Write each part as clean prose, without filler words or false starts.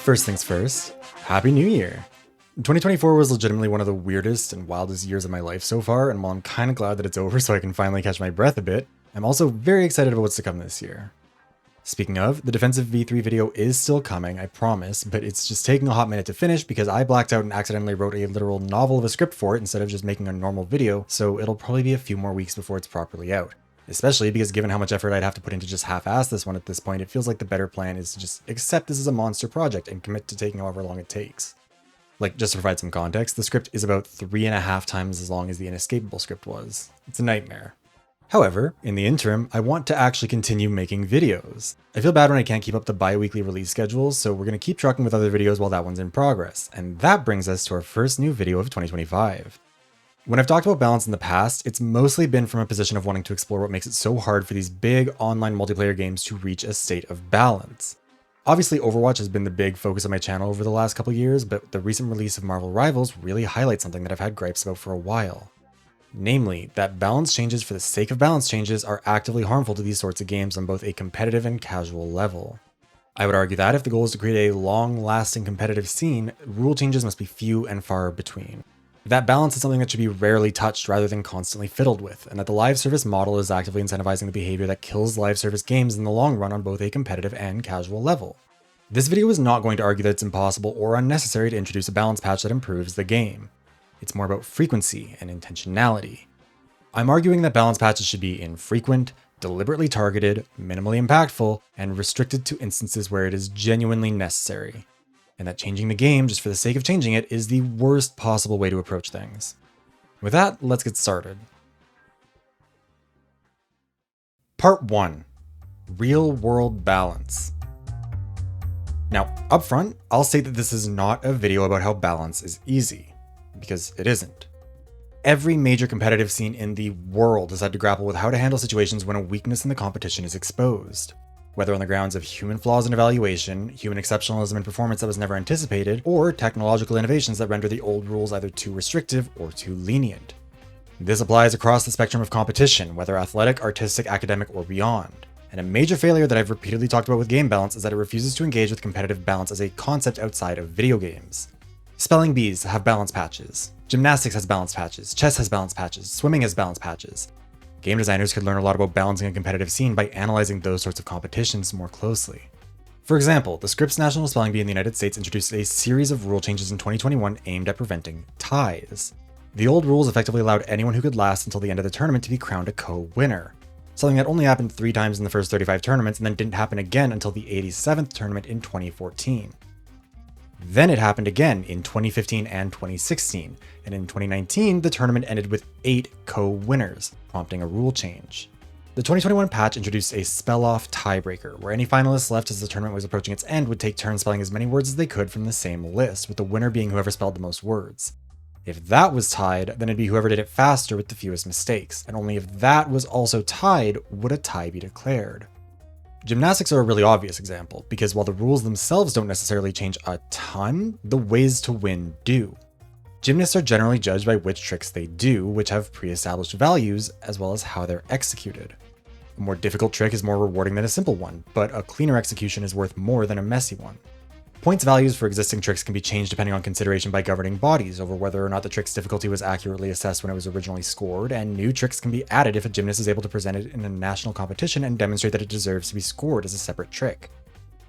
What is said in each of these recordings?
First things first, Happy New Year! 2024 was legitimately one of the weirdest and wildest years of my life so far, and while I'm kinda glad that it's over so I can finally catch my breath a bit, I'm also very excited about what's to come this year. Speaking of, the Defensive V3 video is still coming, I promise, but it's just taking a hot minute to finish because I blacked out and accidentally wrote a literal novel of a script for it instead of just making a normal video, so it'll probably be a few more weeks before it's properly out. Especially because given how much effort I'd have to put into just half-ass this one at this point, it feels like the better plan is to just accept this as a monster project and commit to taking however long it takes. Like, just to provide some context, the script is about 3.5 times as long as the Inescapable script was. It's a nightmare. However, in the interim, I want to actually continue making videos. I feel bad when I can't keep up the bi-weekly release schedules, so we're going to keep trucking with other videos while that one's in progress, and that brings us to our first new video of 2025. When I've talked about balance in the past, it's mostly been from a position of wanting to explore what makes it so hard for these big online multiplayer games to reach a state of balance. Obviously, Overwatch has been the big focus of my channel over the last couple years, but the recent release of Marvel Rivals really highlights something that I've had gripes about for a while. Namely, that balance changes for the sake of balance changes are actively harmful to these sorts of games on both a competitive and casual level. I would argue that if the goal is to create a long-lasting competitive scene, rule changes must be few and far between. That balance is something that should be rarely touched rather than constantly fiddled with, and that the live service model is actively incentivizing the behavior that kills live service games in the long run on both a competitive and casual level. This video is not going to argue that it's impossible or unnecessary to introduce a balance patch that improves the game. It's more about frequency and intentionality. I'm arguing that balance patches should be infrequent, deliberately targeted, minimally impactful, and restricted to instances where it is genuinely necessary. And that changing the game just for the sake of changing it is the worst possible way to approach things. With that, let's get started. Part 1. Real-world balance. Now, up front, I'll state that this is not a video about how balance is easy, because it isn't. Every major competitive scene in the world has had to grapple with how to handle situations when a weakness in the competition is exposed. Whether on the grounds of human flaws in evaluation, human exceptionalism in performance that was never anticipated, or technological innovations that render the old rules either too restrictive or too lenient. This applies across the spectrum of competition, whether athletic, artistic, academic, or beyond. And a major failure that I've repeatedly talked about with game balance is that it refuses to engage with competitive balance as a concept outside of video games. Spelling bees have balance patches. Gymnastics has balance patches. Chess has balance patches. Swimming has balance patches. Game designers could learn a lot about balancing a competitive scene by analyzing those sorts of competitions more closely. For example, the Scripps National Spelling Bee in the United States introduced a series of rule changes in 2021 aimed at preventing ties. The old rules effectively allowed anyone who could last until the end of the tournament to be crowned a co-winner, something that only happened 3 times in the first 35 tournaments and then didn't happen again until the 87th tournament in 2014. Then it happened again in 2015 and 2016, and in 2019 the tournament ended with 8 co-winners, prompting a rule change. The 2021 patch introduced a spell-off tiebreaker, where any finalists left as the tournament was approaching its end would take turns spelling as many words as they could from the same list, with the winner being whoever spelled the most words. If that was tied, then it'd be whoever did it faster with the fewest mistakes, and only if that was also tied would a tie be declared. Gymnastics are a really obvious example, because while the rules themselves don't necessarily change a ton, the ways to win do. Gymnasts are generally judged by which tricks they do, which have pre-established values, as well as how they're executed. A more difficult trick is more rewarding than a simple one, but a cleaner execution is worth more than a messy one. Points values for existing tricks can be changed depending on consideration by governing bodies over whether or not the trick's difficulty was accurately assessed when it was originally scored, and new tricks can be added if a gymnast is able to present it in a national competition and demonstrate that it deserves to be scored as a separate trick.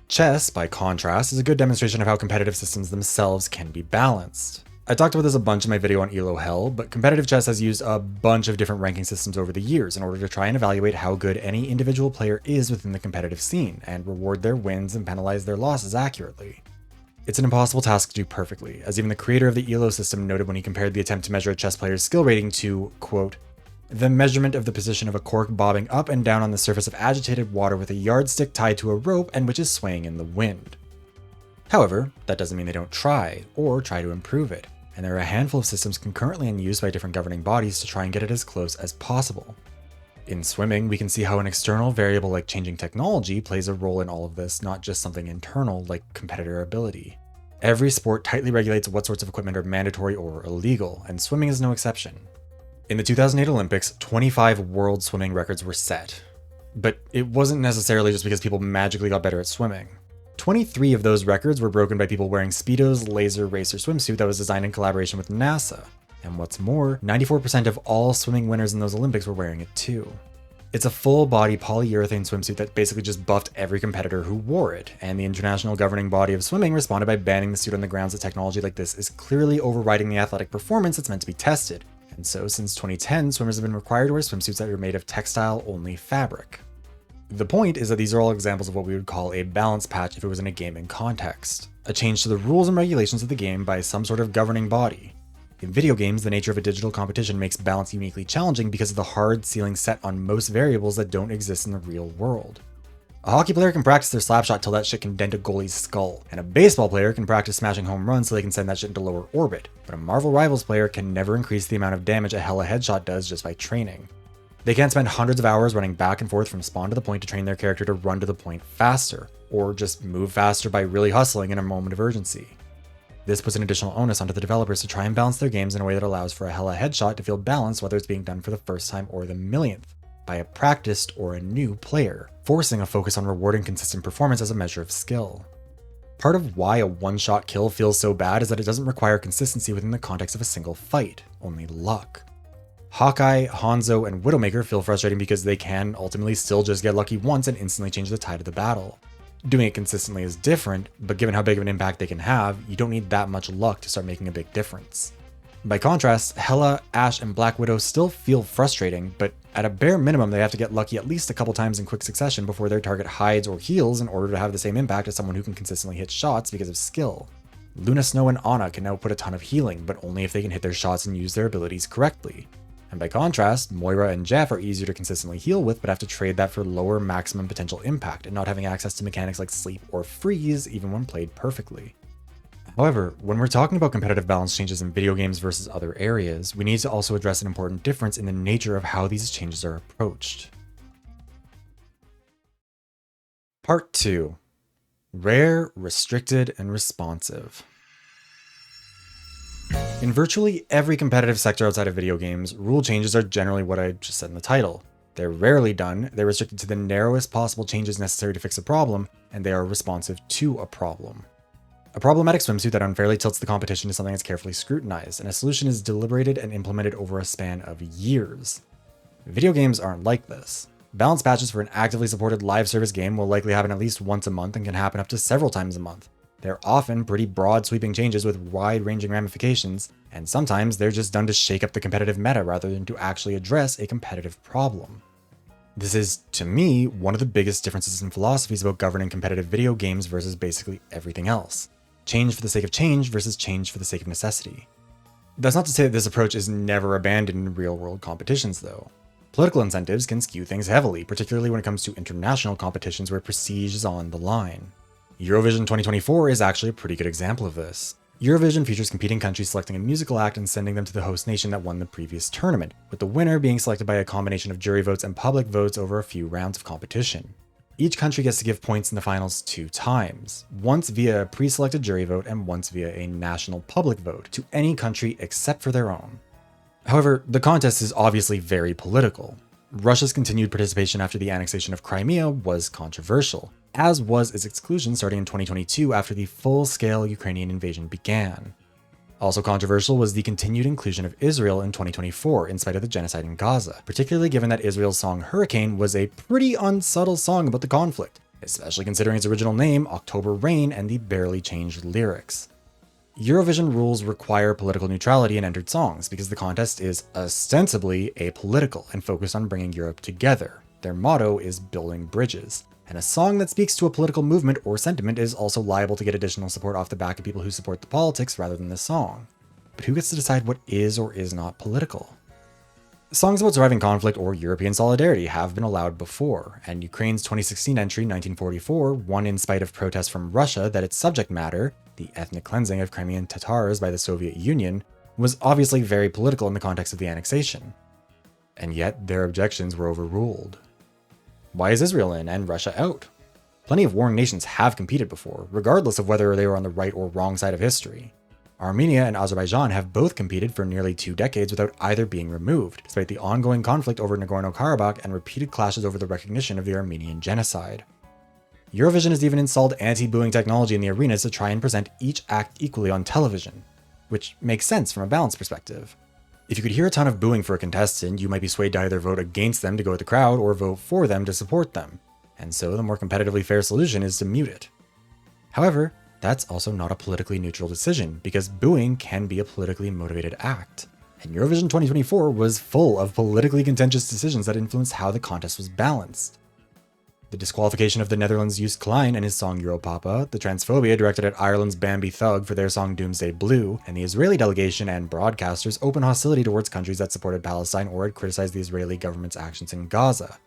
Chess, by contrast, is a good demonstration of how competitive systems themselves can be balanced. I talked about this a bunch in my video on ELO Hell, but competitive chess has used a bunch of different ranking systems over the years in order to try and evaluate how good any individual player is within the competitive scene, and reward their wins and penalize their losses accurately. It's an impossible task to do perfectly, as even the creator of the ELO system noted when he compared the attempt to measure a chess player's skill rating to, quote, the measurement of the position of a cork bobbing up and down on the surface of agitated water with a yardstick tied to a rope and which is swaying in the wind. However, that doesn't mean they don't try, or try to improve it, and there are a handful of systems concurrently in use by different governing bodies to try and get it as close as possible. In swimming, we can see how an external variable like changing technology plays a role in all of this, not just something internal like competitor ability. Every sport tightly regulates what sorts of equipment are mandatory or illegal, and swimming is no exception. In the 2008 Olympics, 25 world swimming records were set. But it wasn't necessarily just because people magically got better at swimming. 23 of those records were broken by people wearing Speedo's Laser Racer swimsuit that was designed in collaboration with NASA. And what's more, 94% of all swimming winners in those Olympics were wearing it too. It's a full-body polyurethane swimsuit that basically just buffed every competitor who wore it, and the international governing body of swimming responded by banning the suit on the grounds that technology like this is clearly overriding the athletic performance that's meant to be tested. And so, since 2010, swimmers have been required to wear swimsuits that are made of textile-only fabric. The point is that these are all examples of what we would call a balance patch if it was in a gaming context. A change to the rules and regulations of the game by some sort of governing body. In video games, the nature of a digital competition makes balance uniquely challenging because of the hard ceiling set on most variables that don't exist in the real world. A hockey player can practice their slap shot till that shit can dent a goalie's skull, and a baseball player can practice smashing home runs so they can send that shit into lower orbit, but a Marvel Rivals player can never increase the amount of damage a Hela headshot does just by training. They can't spend hundreds of hours running back and forth from spawn to the point to train their character to run to the point faster, or just move faster by really hustling in a moment of urgency. This puts an additional onus onto the developers to try and balance their games in a way that allows for a Hela headshot to feel balanced whether it's being done for the first time or the millionth, by a practiced or a new player, forcing a focus on rewarding consistent performance as a measure of skill. Part of why a one-shot kill feels so bad is that it doesn't require consistency within the context of a single fight, only luck. Hawkeye, Hanzo, and Widowmaker feel frustrating because they can ultimately still just get lucky once and instantly change the tide of the battle. Doing it consistently is different, but given how big of an impact they can have, you don't need that much luck to start making a big difference. By contrast, Hela, Ashe, and Black Widow still feel frustrating, but at a bare minimum they have to get lucky at least a couple times in quick succession before their target hides or heals in order to have the same impact as someone who can consistently hit shots because of skill. Luna Snow and Ana can now put a ton of healing, but only if they can hit their shots and use their abilities correctly. And by contrast, Moira and Jeff are easier to consistently heal with, but have to trade that for lower maximum potential impact and not having access to mechanics like sleep or freeze even when played perfectly. However, when we're talking about competitive balance changes in video games versus other areas, we need to also address an important difference in the nature of how these changes are approached. Part 2. Rare, Restricted, and Responsive. In virtually every competitive sector outside of video games, rule changes are generally what I just said in the title. They're rarely done, they're restricted to the narrowest possible changes necessary to fix a problem, and they are responsive to a problem. A problematic swimsuit that unfairly tilts the competition is something that's carefully scrutinized, and a solution is deliberated and implemented over a span of years. Video games aren't like this. Balance patches for an actively supported live service game will likely happen at least once a month and can happen up to several times a month. They're often pretty broad sweeping changes with wide-ranging ramifications, and sometimes they're just done to shake up the competitive meta rather than to actually address a competitive problem. This is, to me, one of the biggest differences in philosophies about governing competitive video games versus basically everything else. Change for the sake of change versus change for the sake of necessity. That's not to say that this approach is never abandoned in real-world competitions, though. Political incentives can skew things heavily, particularly when it comes to international competitions where prestige is on the line. Eurovision 2024 is actually a pretty good example of this. Eurovision features competing countries selecting a musical act and sending them to the host nation that won the previous tournament, with the winner being selected by a combination of jury votes and public votes over a few rounds of competition. Each country gets to give points in the finals 2 times, once via a pre-selected jury vote and once via a national public vote, to any country except for their own. However, the contest is obviously very political. Russia's continued participation after the annexation of Crimea was controversial, as was its exclusion starting in 2022 after the full-scale Ukrainian invasion began. Also controversial was the continued inclusion of Israel in 2024 in spite of the genocide in Gaza, particularly given that Israel's song Hurricane was a pretty unsubtle song about the conflict, especially considering its original name, October Rain, and the barely changed lyrics. Eurovision rules require political neutrality in entered songs because the contest is ostensibly apolitical and focused on bringing Europe together. Their motto is building bridges, and a song that speaks to a political movement or sentiment is also liable to get additional support off the back of people who support the politics rather than the song. But who gets to decide what is or is not political? Songs about surviving conflict or European solidarity have been allowed before, and Ukraine's 2016 entry, 1944, won in spite of protests from Russia that its subject matter, the ethnic cleansing of Crimean Tatars by the Soviet Union, was obviously very political in the context of the annexation. And yet, their objections were overruled. Why is Israel in and Russia out? Plenty of warring nations have competed before, regardless of whether they were on the right or wrong side of history. Armenia and Azerbaijan have both competed for nearly 2 decades without either being removed, despite the ongoing conflict over Nagorno-Karabakh and repeated clashes over the recognition of the Armenian genocide. Eurovision has even installed anti-booing technology in the arenas to try and present each act equally on television, which makes sense from a balance perspective. If you could hear a ton of booing for a contestant, you might be swayed to either vote against them to go with the crowd or vote for them to support them. And so the more competitively fair solution is to mute it. However, that's also not a politically neutral decision, because booing can be a politically motivated act. And Eurovision 2024 was full of politically contentious decisions that influenced how the contest was balanced. The disqualification of the Netherlands' Joost Klein and his song Europapa, the transphobia directed at Ireland's Bambi Thug for their song Doomsday Blue, and the Israeli delegation and broadcasters' open hostility towards countries that supported Palestine or had criticized the Israeli government's actions in Gaza.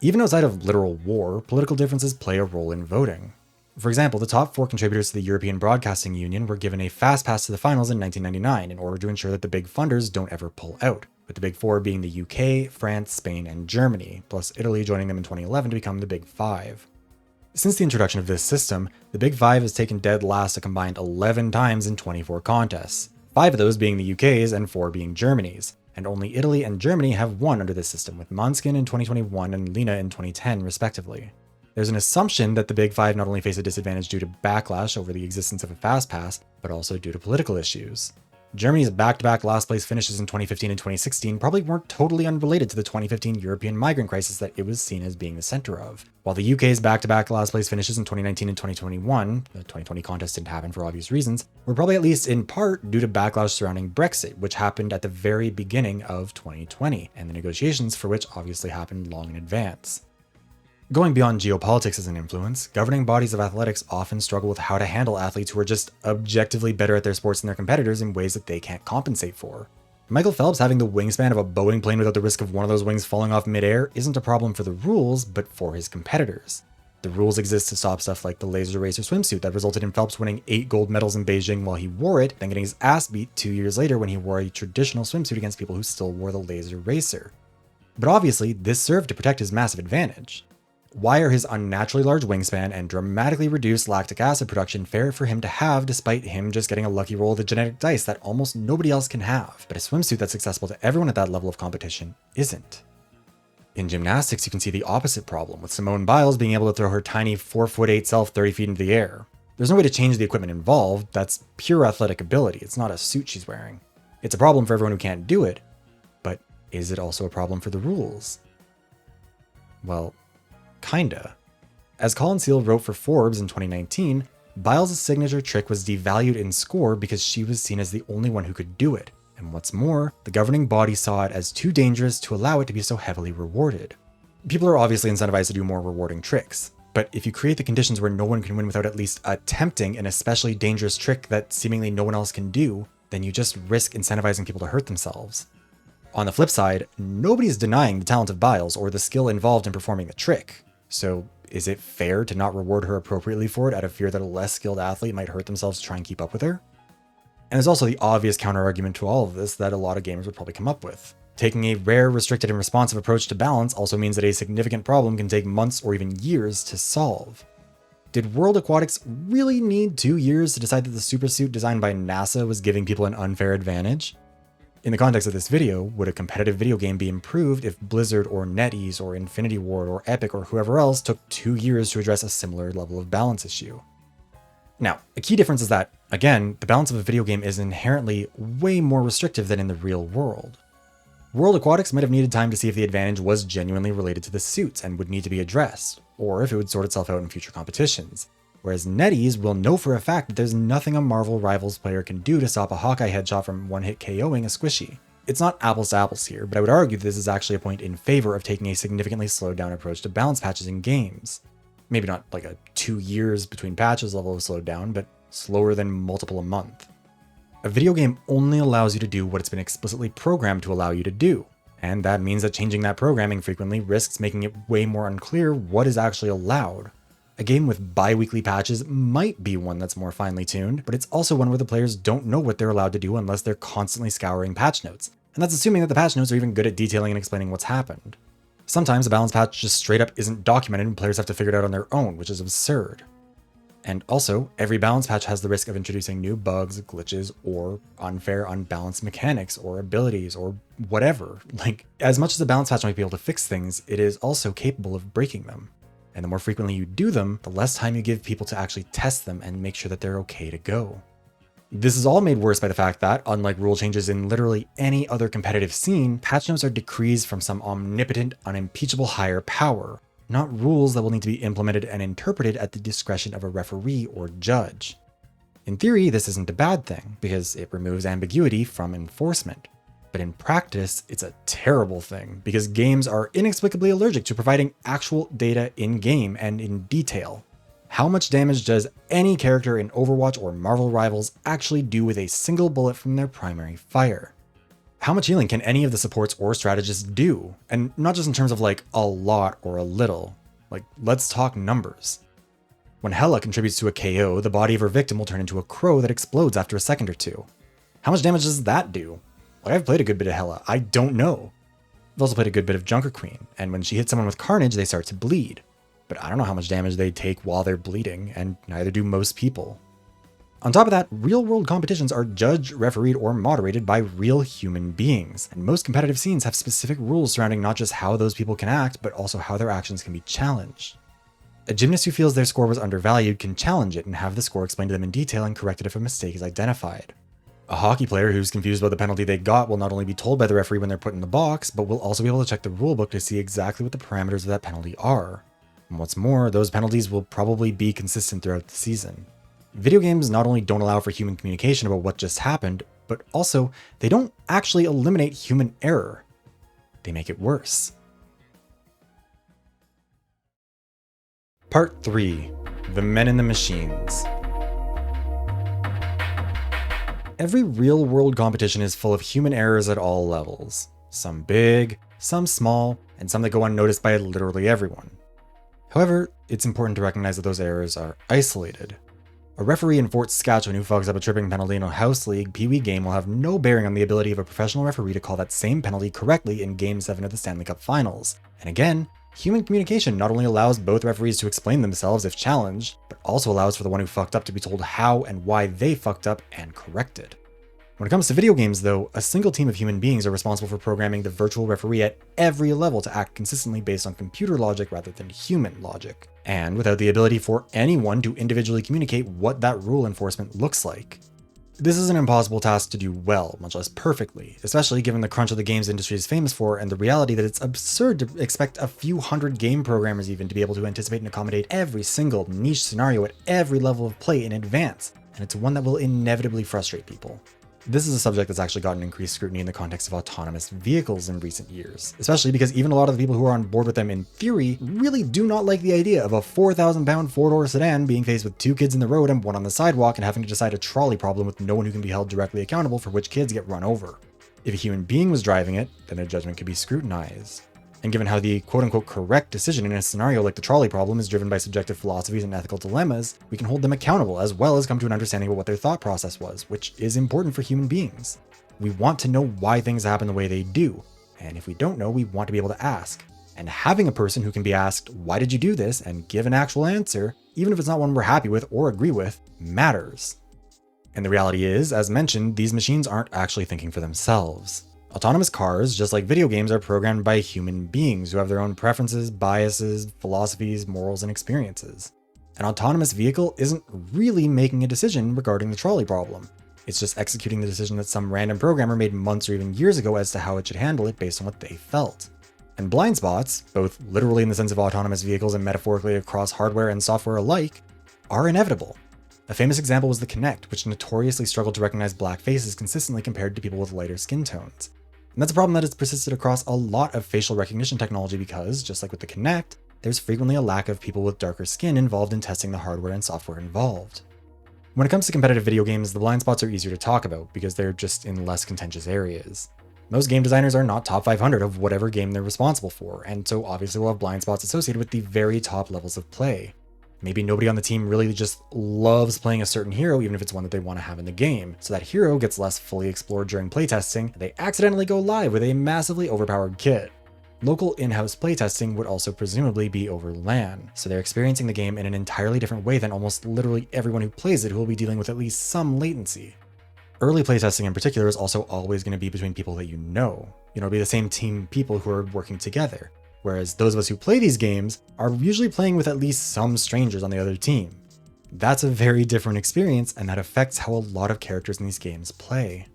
Even outside of literal war, political differences play a role in voting. For example, the top 4 contributors to the European Broadcasting Union were given a fast pass to the finals in 1999 in order to ensure that the big funders don't ever pull out, with the big 4 being the UK, France, Spain, and Germany, plus Italy joining them in 2011 to become the Big 5. Since the introduction of this system, the Big 5 has taken dead last a combined 11 times in 24 contests, 5 of those being the UK's and 4 being Germany's, and only Italy and Germany have won under this system, with Måneskin in 2021 and Lena in 2010 respectively. There's an assumption that the Big 5 not only face a disadvantage due to backlash over the existence of a fast pass, but also due to political issues. Germany's back-to-back last place finishes in 2015 and 2016 probably weren't totally unrelated to the 2015 European migrant crisis that it was seen as being the center of, while the UK's back-to-back last place finishes in 2019 and 2021, the 2020 contest didn't happen for obvious reasons, were probably at least in part due to backlash surrounding Brexit, which happened at the very beginning of 2020, and the negotiations for which obviously happened long in advance. Going beyond geopolitics as an influence, governing bodies of athletics often struggle with how to handle athletes who are just objectively better at their sports than their competitors in ways that they can't compensate for. Michael Phelps having the wingspan of a Boeing plane without the risk of one of those wings falling off midair isn't a problem for the rules, but for his competitors. The rules exist to stop stuff like the Laser Racer swimsuit that resulted in Phelps winning 8 gold medals in Beijing while he wore it, then getting his ass beat 2 years later when he wore a traditional swimsuit against people who still wore the Laser Racer. But obviously, this served to protect his massive advantage. Why are his unnaturally large wingspan and dramatically reduced lactic acid production fair for him to have despite him just getting a lucky roll of the genetic dice that almost nobody else can have, but a swimsuit that's accessible to everyone at that level of competition isn't? In gymnastics, you can see the opposite problem, with Simone Biles being ''able to throw her tiny 4'8" self 30 feet into the air. There's no way to change the equipment involved, that's pure athletic ability, it's not a suit she's wearing. It's a problem for everyone who can't do it, but is it also a problem for the rules? Well, kinda. As Colin Seal wrote for Forbes in 2019, Biles' signature trick was devalued in score because she was seen as the only one who could do it, and what's more, the governing body saw it as too dangerous to allow it to be so heavily rewarded. People are obviously incentivized to do more rewarding tricks, but if you create the conditions where no one can win without at least attempting an especially dangerous trick that seemingly no one else can do, then you just risk incentivizing people to hurt themselves. On the flip side, nobody's denying the talent of Biles or the skill involved in performing the trick. So is it fair to not reward her appropriately for it out of fear that a less skilled athlete might hurt themselves to try and keep up with her? And there's also the obvious counter-argument to all of this that a lot of gamers would probably come up with. Taking a rare, restricted, and responsive approach to balance also means that a significant problem can take months or even years to solve. Did World Aquatics really need 2 years to decide that the supersuit designed by NASA was giving people an unfair advantage? In the context of this video, would a competitive video game be improved if Blizzard or NetEase or Infinity Ward or Epic or whoever else took 2 years to address a similar level of balance issue? Now, a key difference is that, again, the balance of a video game is inherently way more restrictive than in the real world. World Aquatics might have needed time to see if the advantage was genuinely related to the suits and would need to be addressed, or if it would sort itself out in future competitions. Whereas NetEase will know for a fact that there's nothing a Marvel Rivals player can do to stop a Hawkeye headshot from one-hit KOing a squishy. It's not apples to apples here, but I would argue that this is actually a point in favor of taking a significantly slowed down approach to balance patches in games. Maybe not like a 2 years between patches level of slowed down, but slower than multiple a month. A video game only allows you to do what it's been explicitly programmed to allow you to do, and that means that changing that programming frequently risks making it way more unclear what is actually allowed. A game with bi-weekly patches might be one that's more finely tuned, but it's also one where the players don't know what they're allowed to do unless they're constantly scouring patch notes, and that's assuming that the patch notes are even good at detailing and explaining what's happened. Sometimes a balance patch just straight up isn't documented and players have to figure it out on their own, which is absurd. And also, every balance patch has the risk of introducing new bugs, glitches, or unfair, unbalanced mechanics or abilities or whatever. Like, as much as a balance patch might be able to fix things, it is also capable of breaking them. And the more frequently you do them, the less time you give people to actually test them and make sure that they're okay to go. This is all made worse by the fact that, unlike rule changes in literally any other competitive scene, patch notes are decrees from some omnipotent, unimpeachable higher power, not rules that will need to be implemented and interpreted at the discretion of a referee or judge. In theory, this isn't a bad thing, because it removes ambiguity from enforcement. But in practice, it's a terrible thing, because games are inexplicably allergic to providing actual data in-game and in detail. How much damage does any character in Overwatch or Marvel Rivals actually do with a single bullet from their primary fire? How much healing can any of the supports or strategists do? And not just in terms of like a lot or a little. Like, let's talk numbers. When Hela contributes to a KO, the body of her victim will turn into a crow that explodes after a second or two. How much damage does that do? Like, I've played a good bit of Hela, I don't know. I've also played a good bit of Junker Queen, and when she hits someone with Carnage, they start to bleed. But I don't know how much damage they take while they're bleeding, and neither do most people. On top of that, real-world competitions are judged, refereed, or moderated by real human beings, and most competitive scenes have specific rules surrounding not just how those people can act, but also how their actions can be challenged. A gymnast who feels their score was undervalued can challenge it and have the score explained to them in detail and corrected if a mistake is identified. A hockey player who's confused about the penalty they got will not only be told by the referee when they're put in the box, but will also be able to check the rulebook to see exactly what the parameters of that penalty are. And what's more, those penalties will probably be consistent throughout the season. Video games not only don't allow for human communication about what just happened, but also they don't actually eliminate human error. They make it worse. Part 3. The Men in the Machines. Every real-world competition is full of human errors at all levels. Some big, some small, and some that go unnoticed by literally everyone. However, it's important to recognize that those errors are isolated. A referee in Fort Saskatchewan who fucks up a tripping penalty in a House League Pee-wee game will have no bearing on the ability of a professional referee to call that same penalty correctly in Game 7 of the Stanley Cup Finals. And again, human communication not only allows both referees to explain themselves if challenged, but also allows for the one who fucked up to be told how and why they fucked up and corrected. When it comes to video games though, a single team of human beings are responsible for programming the virtual referee at every level to act consistently based on computer logic rather than human logic, and without the ability for anyone to individually communicate what that rule enforcement looks like. This is an impossible task to do well, much less perfectly, especially given the crunch of the games industry is famous for and the reality that it's absurd to expect a few hundred game programmers even to be able to anticipate and accommodate every single niche scenario at every level of play in advance, and it's one that will inevitably frustrate people. This is a subject that's actually gotten increased scrutiny in the context of autonomous vehicles in recent years, especially because even a lot of the people who are on board with them in theory really do not like the idea of a 4,000-pound four-door sedan being faced with 2 kids in the road and 1 on the sidewalk and having to decide a trolley problem with no one who can be held directly accountable for which kids get run over. If a human being was driving it, then their judgment could be scrutinized. And given how the quote-unquote correct decision in a scenario like the trolley problem is driven by subjective philosophies and ethical dilemmas, we can hold them accountable as well as come to an understanding of what their thought process was, which is important for human beings. We want to know why things happen the way they do, and if we don't know, we want to be able to ask. And having a person who can be asked, why did you do this, and give an actual answer, even if it's not one we're happy with or agree with, matters. And the reality is, as mentioned, these machines aren't actually thinking for themselves. Autonomous cars, just like video games, are programmed by human beings who have their own preferences, biases, philosophies, morals, and experiences. An autonomous vehicle isn't really making a decision regarding the trolley problem. It's just executing the decision that some random programmer made months or even years ago as to how it should handle it based on what they felt. And blind spots, both literally in the sense of autonomous vehicles and metaphorically across hardware and software alike, are inevitable. A famous example was the Kinect, which notoriously struggled to recognize black faces consistently compared to people with lighter skin tones. And that's a problem that has persisted across a lot of facial recognition technology because, just like with the Kinect, there's frequently a lack of people with darker skin involved in testing the hardware and software involved. When it comes to competitive video games, the blind spots are easier to talk about because they're just in less contentious areas. Most game designers are not top 500 of whatever game they're responsible for, and so obviously will have blind spots associated with the very top levels of play. Maybe nobody on the team really just loves playing a certain hero, even if it's one that they want to have in the game, so that hero gets less fully explored during playtesting, and they accidentally go live with a massively overpowered kit. Local in-house playtesting would also presumably be over LAN, so they're experiencing the game in an entirely different way than almost literally everyone who plays it who will be dealing with at least some latency. Early playtesting in particular is also always going to be between people that you know. It'll be the same team people who are working together. whereas those of us who play these games are usually playing with at least some strangers on the other team. That's a very different experience, and that affects how a lot of characters in these games play.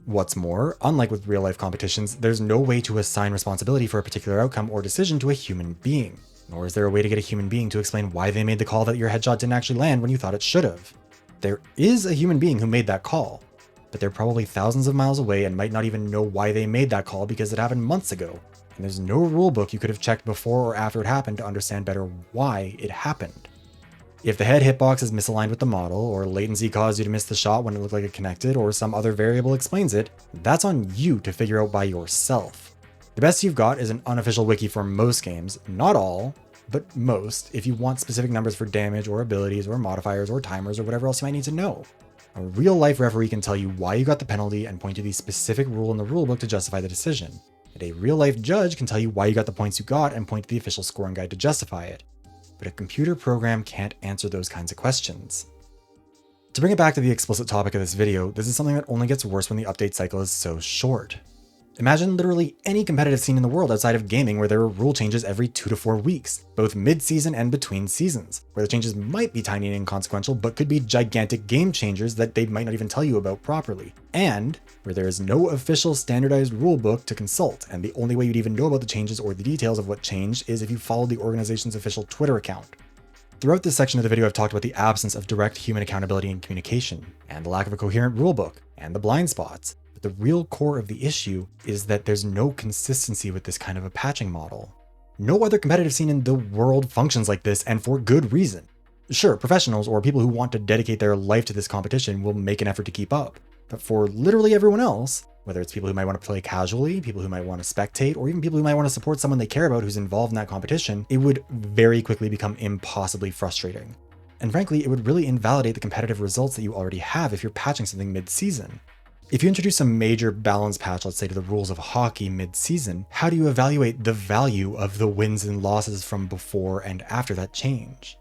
What's more, unlike with real-life competitions, there's no way to assign responsibility for a particular outcome or decision to a human being, nor is there a way to get a human being to explain why they made the call that your headshot didn't actually land when you thought it should have. There is a human being who made that call, but they're probably thousands of miles away and might not even know why they made that call because it happened months ago, and there's no rulebook you could have checked before or after it happened to understand better why it happened. If the head hitbox is misaligned with the model, or latency caused you to miss the shot when it looked like it connected, or some other variable explains it, that's on you to figure out by yourself. The best you've got is an unofficial wiki for most games, not all, but most, if you want specific numbers for damage or abilities or modifiers or timers or whatever else you might need to know. A real-life referee can tell you why you got the penalty and point to the specific rule in the rulebook to justify the decision. And a real-life judge can tell you why you got the points you got and point to the official scoring guide to justify it. But a computer program can't answer those kinds of questions. To bring it back to the explicit topic of this video, this is something that only gets worse when the update cycle is so short. Imagine literally any competitive scene in the world outside of gaming where there are rule changes every 2 to 4 weeks, both mid-season and between seasons, where the changes might be tiny and inconsequential but could be gigantic game changers that they might not even tell you about properly, and where there is no official standardized rulebook to consult, and the only way you'd even know about the changes or the details of what changed is if you followed the organization's official Twitter account. Throughout this section of the video, I've talked about the absence of direct human accountability and communication, and the lack of a coherent rulebook, and the blind spots. The real core of the issue is that there's no consistency with this kind of a patching model. No other competitive scene in the world functions like this, and for good reason. Sure, professionals or people who want to dedicate their life to this competition will make an effort to keep up, but for literally everyone else, whether it's people who might want to play casually, people who might want to spectate, or even people who might want to support someone they care about who's involved in that competition, it would very quickly become impossibly frustrating. And frankly, it would really invalidate the competitive results that you already have if you're patching something mid-season. If you introduce a major balance patch, let's say to the rules of hockey mid-season, how do you evaluate the value of the wins and losses from before and after that change?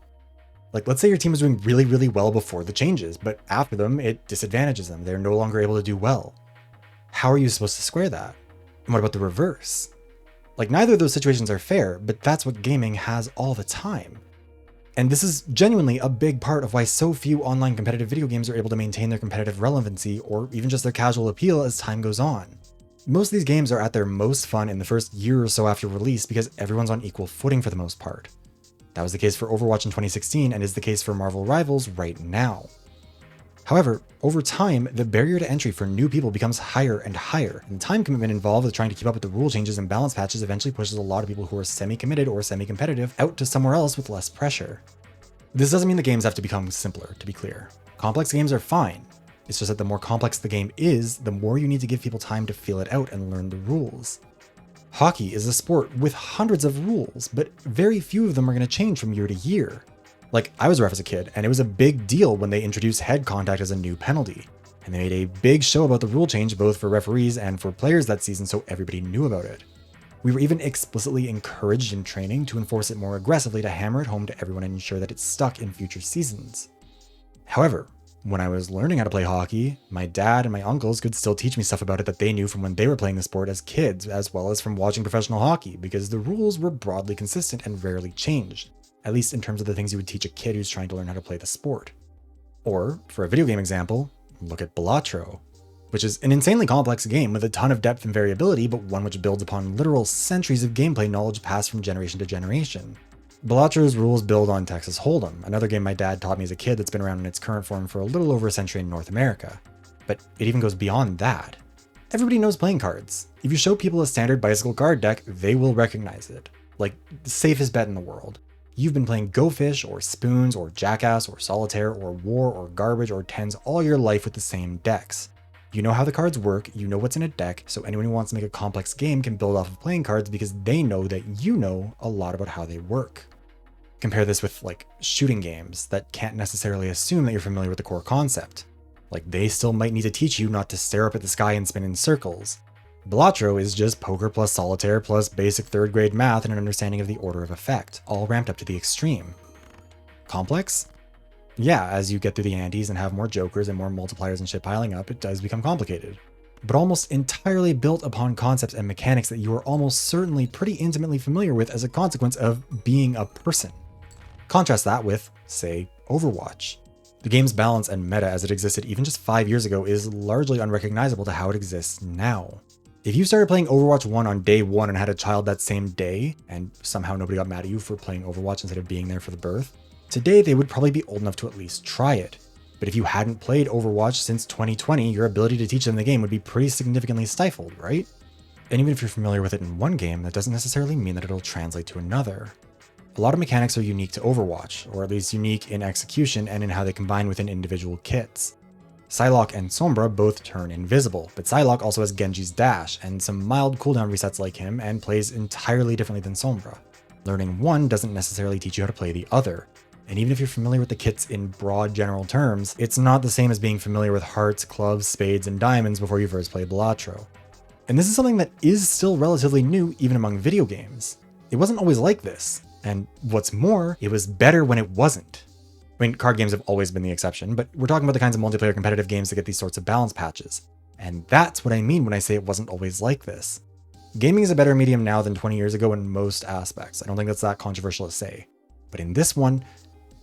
Like, let's say your team is doing really, really well before the changes, but after them, it disadvantages them. They're no longer able to do well. How are you supposed to square that? And what about the reverse? Like, neither of those situations are fair, but that's what gaming has all the time. And this is genuinely a big part of why so few online competitive video games are able to maintain their competitive relevancy or even just their casual appeal as time goes on. Most of these games are at their most fun in the first year or so after release because everyone's on equal footing for the most part. That was the case for Overwatch in 2016 and is the case for Marvel Rivals right now. However, over time, the barrier to entry for new people becomes higher and higher, and the time commitment involved with trying to keep up with the rule changes and balance patches eventually pushes a lot of people who are semi-committed or semi-competitive out to somewhere else with less pressure. This doesn't mean the games have to become simpler, to be clear. Complex games are fine. It's just that the more complex the game is, the more you need to give people time to feel it out and learn the rules. Hockey is a sport with hundreds of rules, but very few of them are going to change from year to year. Like, I was a ref as a kid, and it was a big deal when they introduced head contact as a new penalty. And they made a big show about the rule change both for referees and for players that season so everybody knew about it. We were even explicitly encouraged in training to enforce it more aggressively to hammer it home to everyone and ensure that it stuck in future seasons. However, when I was learning how to play hockey, my dad and my uncles could still teach me stuff about it that they knew from when they were playing the sport as kids, as well as from watching professional hockey, because the rules were broadly consistent and rarely changed, at least in terms of the things you would teach a kid who's trying to learn how to play the sport. Or, for a video game example, look at Balatro, which is an insanely complex game with a ton of depth and variability, but one which builds upon literal centuries of gameplay knowledge passed from generation to generation. Balatro's rules build on Texas Hold'em, another game my dad taught me as a kid that's been around in its current form for a little over a century in North America. But it even goes beyond that. Everybody knows playing cards. If you show people a standard bicycle card deck, they will recognize it. Like, the safest bet in the world. You've been playing Go Fish, or Spoons, or Jackass, or Solitaire, or War, or Garbage, or Tens all your life with the same decks. You know how the cards work, you know what's in a deck, so anyone who wants to make a complex game can build off of playing cards because they know that you know a lot about how they work. Compare this with, like, shooting games that can't necessarily assume that you're familiar with the core concept. Like, they still might need to teach you not to stare up at the sky and spin in circles. Balatro is just poker plus solitaire plus basic third grade math and an understanding of the order of effect, all ramped up to the extreme. Complex? Yeah, as you get through the antes and have more jokers and more multipliers and shit piling up, it does become complicated. but almost entirely built upon concepts and mechanics that you are almost certainly pretty intimately familiar with as a consequence of being a person. Contrast that with, say, Overwatch. The game's balance and meta as it existed even just 5 years ago is largely unrecognizable to how it exists now. If you started playing Overwatch 1 on day 1 and had a child that same day, and somehow nobody got mad at you for playing Overwatch instead of being there for the birth, today they would probably be old enough to at least try it. But if you hadn't played Overwatch since 2020, your ability to teach them the game would be pretty significantly stifled, right? And even if you're familiar with it in one game, that doesn't necessarily mean that it'll translate to another. A lot of mechanics are unique to Overwatch, or at least unique in execution and in how they combine within individual kits. Psylocke and Sombra both turn invisible, but Psylocke also has Genji's dash and some mild cooldown resets like him and plays entirely differently than Sombra. Learning one doesn't necessarily teach you how to play the other. And even if you're familiar with the kits in broad general terms, it's not the same as being familiar with hearts, clubs, spades, and diamonds before you first played Balatro. And this is something that is still relatively new even among video games. It wasn't always like this. And what's more, it was better when it wasn't. I mean, card games have always been the exception, but we're talking about the kinds of multiplayer competitive games that get these sorts of balance patches. And that's what I mean when I say it wasn't always like this. Gaming is a better medium now than 20 years ago in most aspects. I don't think that's that controversial to say. But in this one,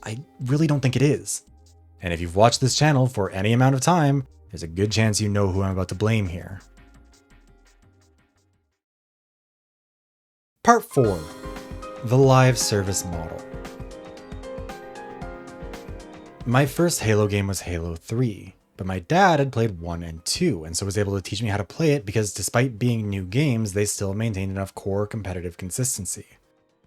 I really don't think it is. And if you've watched this channel for any amount of time, there's a good chance you know who I'm about to blame here. Part 4. The live service model. My first Halo game was Halo 3, but my dad had played 1 and 2, and so was able to teach me how to play it because despite being new games, they still maintained enough core competitive consistency.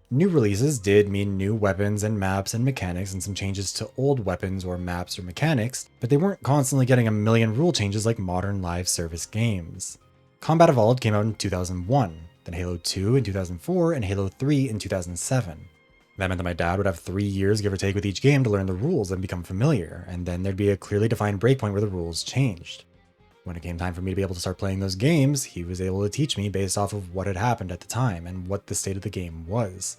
New releases did mean new weapons and maps and mechanics and some changes to old weapons or maps or mechanics, but they weren't constantly getting a million rule changes like modern live service games. Combat Evolved came out in 2001, then Halo 2 in 2004, and Halo 3 in 2007. That meant that my dad would have 3 years, give or take, with each game to learn the rules and become familiar, and then there'd be a clearly defined breakpoint where the rules changed. When it came time for me to be able to start playing those games, he was able to teach me based off of what had happened at the time and what the state of the game was.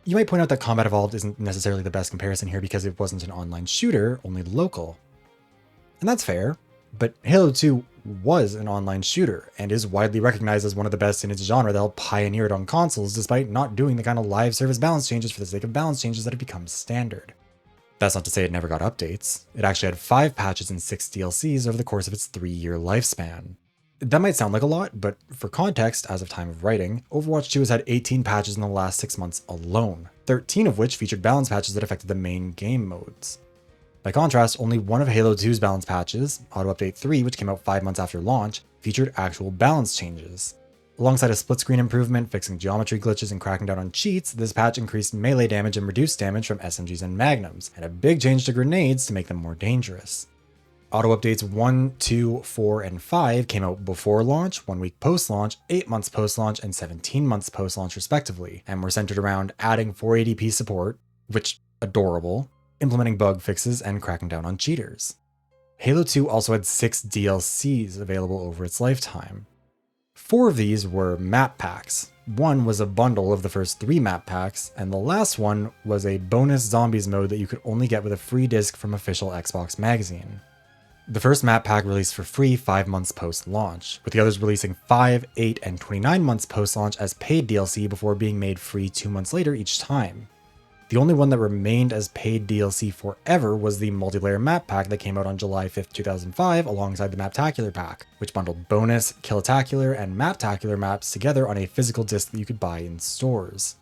You might point out that Combat Evolved isn't necessarily the best comparison here because it wasn't an online shooter, only local. And that's fair, but Halo 2 was an online shooter and is widely recognized as one of the best in its genre that helped pioneer it on consoles despite not doing the kind of live service balance changes for the sake of balance changes that have become standard. That's not to say it never got updates. It actually had 5 patches and 6 DLCs over the course of its 3-year lifespan. That might sound like a lot, but for context, as of time of writing, Overwatch 2 has had 18 patches in the last 6 months alone, 13 of which featured balance patches that affected the main game modes. By contrast, only one of Halo 2's balance patches, Auto Update 3, which came out 5 months after launch, featured actual balance changes. Alongside a split screen improvement, fixing geometry glitches, and cracking down on cheats, this patch increased melee damage and reduced damage from SMGs and magnums, and a big change to grenades to make them more dangerous. Auto Updates 1, 2, 4, and 5 came out before launch, 1 week post-launch, 8 months post-launch, and 17 months post-launch respectively, and were centered around adding 480p support, which, adorable, implementing bug fixes, and cracking down on cheaters. Halo 2 also had 6 DLCs available over its lifetime. 4 of these were map packs. 1 was a bundle of the first 3 map packs, and the last one was a bonus zombies mode that you could only get with a free disc from official Xbox Magazine. The first map pack released for free 5 months post-launch, with the others releasing 5, 8, and 29 months post-launch as paid DLC before being made free 2 months later each time. The only one that remained as paid DLC forever was the multiplayer map pack that came out on July 5th, 2005 alongside the Maptacular pack, which bundled bonus, Killtacular, and Maptacular maps together on a physical disc that you could buy in stores.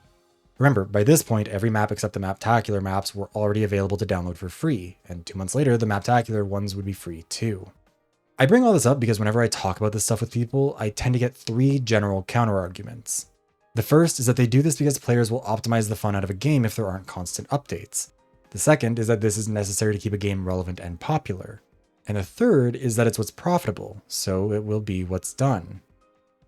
Remember, by this point, every map except the Maptacular maps were already available to download for free, and 2 months later, the Maptacular ones would be free too. I bring all this up because whenever I talk about this stuff with people, I tend to get 3 general counterarguments. The first is that they do this because players will optimize the fun out of a game if there aren't constant updates. The second is that this is necessary to keep a game relevant and popular. And the third is that it's what's profitable, so it will be what's done.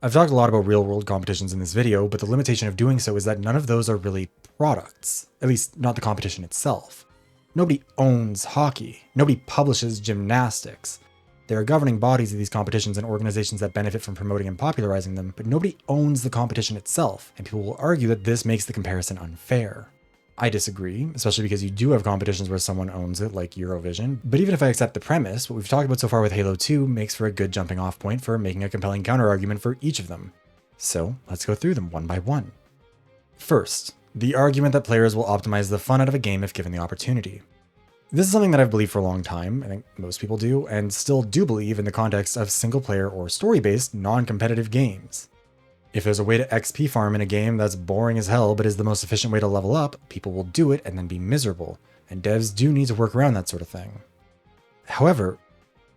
I've talked a lot about real-world competitions in this video, but the limitation of doing so is that none of those are really products, at least not the competition itself. Nobody owns hockey. Nobody publishes gymnastics. There are governing bodies of these competitions and organizations that benefit from promoting and popularizing them, but nobody owns the competition itself, and people will argue that this makes the comparison unfair. I disagree, especially because you do have competitions where someone owns it, like Eurovision. But even if I accept the premise, what we've talked about so far with Halo 2 makes for a good jumping off point for making a compelling counterargument for each of them. So let's go through them one by one. First, the argument that players will optimize the fun out of a game if given the opportunity. This is something that I've believed for a long time, I think most people do, and still do believe in the context of single-player or story-based, non-competitive games. If there's a way to XP farm in a game that's boring as hell but is the most efficient way to level up, people will do it and then be miserable, and devs do need to work around that sort of thing. However,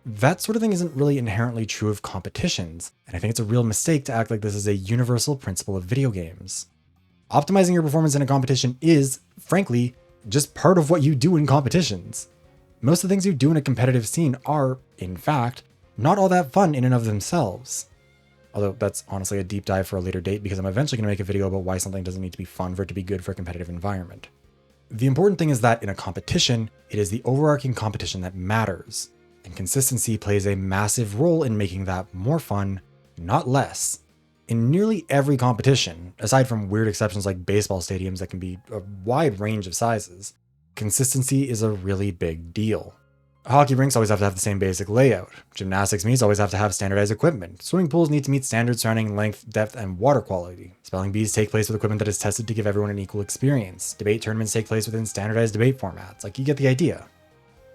that sort of thing isn't really inherently true of competitions, and I think it's a real mistake to act like this is a universal principle of video games. Optimizing your performance in a competition is, frankly, just part of what you do in competitions. Most of the things you do in a competitive scene are, in fact, not all that fun in and of themselves. Although that's honestly a deep dive for a later date because I'm eventually going to make a video about why something doesn't need to be fun for it to be good for a competitive environment. The important thing is that in a competition, it is the overarching competition that matters, and consistency plays a massive role in making that more fun, not less. In nearly every competition, aside from weird exceptions like baseball stadiums that can be a wide range of sizes, consistency is a really big deal. Hockey rinks always have to have the same basic layout. Gymnastics meets always have to have standardized equipment. Swimming pools need to meet standards surrounding length, depth, and water quality. Spelling bees take place with equipment that is tested to give everyone an equal experience. Debate tournaments take place within standardized debate formats. Like, you get the idea.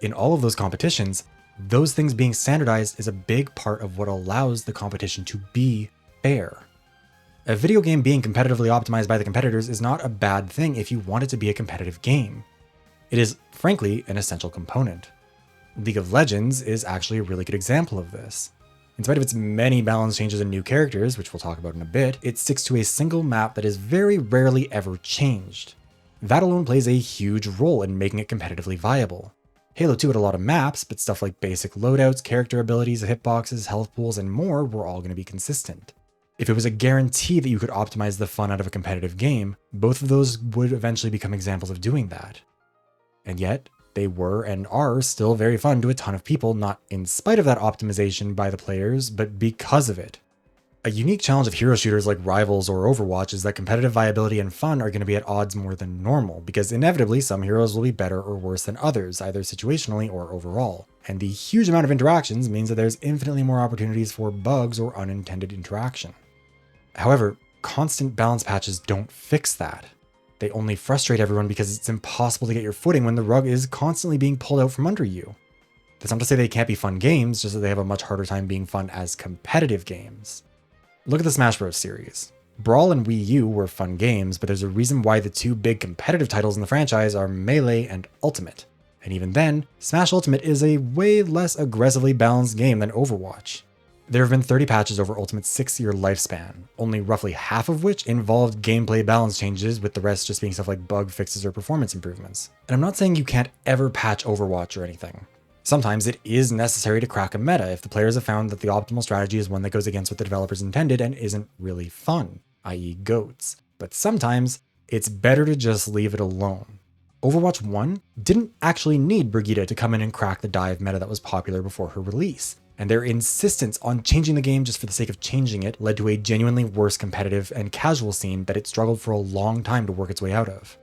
In all of those competitions, those things being standardized is a big part of what allows the competition to be fair. A video game being competitively optimized by the competitors is not a bad thing if you want it to be a competitive game. It is, frankly, an essential component. League of Legends is actually a really good example of this. In spite of its many balance changes and new characters, which we'll talk about in a bit, it sticks to a single map that is very rarely ever changed. That alone plays a huge role in making it competitively viable. Halo 2 had a lot of maps, but stuff like basic loadouts, character abilities, hitboxes, health pools, and more were all going to be consistent. If it was a guarantee that you could optimize the fun out of a competitive game, both of those would eventually become examples of doing that. And yet, they were and are still very fun to a ton of people, not in spite of that optimization by the players, but because of it. A unique challenge of hero shooters like Rivals or Overwatch is that competitive viability and fun are going to be at odds more than normal, because inevitably some heroes will be better or worse than others, either situationally or overall. And the huge amount of interactions means that there's infinitely more opportunities for bugs or unintended interaction. However, constant balance patches don't fix that. They only frustrate everyone because it's impossible to get your footing when the rug is constantly being pulled out from under you. That's not to say they can't be fun games, just that they have a much harder time being fun as competitive games. Look at the Smash Bros. Series. Brawl and Wii U were fun games, but there's a reason why the two big competitive titles in the franchise are Melee and Ultimate. And even then, Smash Ultimate is a way less aggressively balanced game than Overwatch. There have been 30 patches over Ultimate's 6-year lifespan, only roughly half of which involved gameplay balance changes, with the rest just being stuff like bug fixes or performance improvements. And I'm not saying you can't ever patch Overwatch or anything. Sometimes it is necessary to crack a meta if the players have found that the optimal strategy is one that goes against what the developers intended and isn't really fun, i.e. goats. But sometimes it's better to just leave it alone. Overwatch 1 didn't actually need Brigitte to come in and crack the dive meta that was popular before her release, and their insistence on changing the game just for the sake of changing it led to a genuinely worse competitive and casual scene that it struggled for a long time to work its way out of.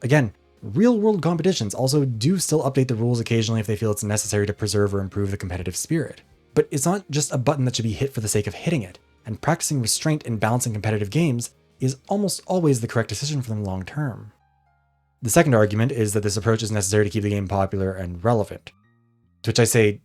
Again, real-world competitions also do still update the rules occasionally if they feel it's necessary to preserve or improve the competitive spirit. But it's not just a button that should be hit for the sake of hitting it, and practicing restraint and balancing competitive games is almost always the correct decision for them long term. The second argument is that this approach is necessary to keep the game popular and relevant. To which I say,